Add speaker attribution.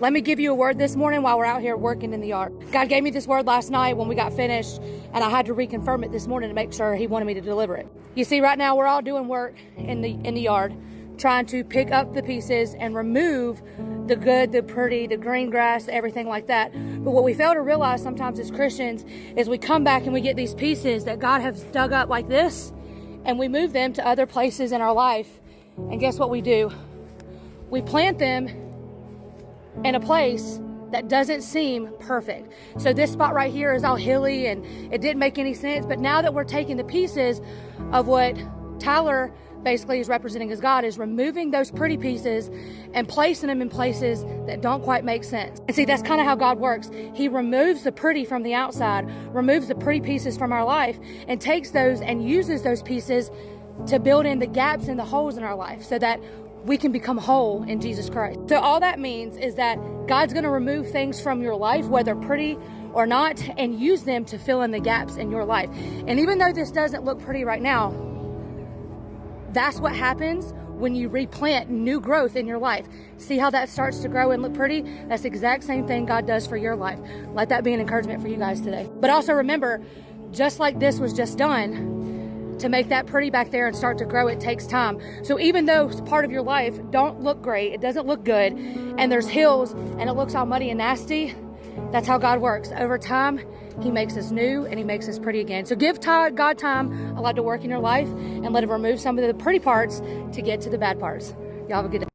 Speaker 1: Let me give you a word this morning while we're out here working in the yard. God gave me this word last night when we got finished, and I had to reconfirm it this morning to make sure He wanted me to deliver it. You see, right now we're all doing work in the yard, trying to pick up the pieces and remove the good, the pretty, the green grass, everything like that. But what we fail to realize sometimes as Christians is we come back and we get these pieces that God has dug up like this, and we move them to other places in our life. And guess what we do? We plant them in a place that doesn't seem perfect. So this spot right here is all hilly and it didn't make any sense. But now that we're taking the pieces of what Tyler basically is representing as God, is removing those pretty pieces and placing them in places that don't quite make sense. And see, that's kind of how God works. He removes the pretty from the outside, removes the pretty pieces from our life, and takes those and uses those pieces to build in the gaps and the holes in our life so that we can become whole in Jesus Christ. So all that means is that God's going to remove things from your life, whether pretty or not, and use them to fill in the gaps in your life. And even though this doesn't look pretty right now, that's what happens when you replant new growth in your life. See how that starts to grow and look pretty? That's the exact same thing God does for your life. Let that be an encouragement for you guys today. But also remember, just like this was just done, to make that pretty back there and start to grow, it takes time. So even though part of your life don't look great, it doesn't look good, and there's hills and it looks all muddy and nasty, that's how God works. Over time, He makes us new and He makes us pretty again. So give God time, allow it to work in your life, and let Him remove some of the pretty parts to get to the bad parts. Y'all have a good day.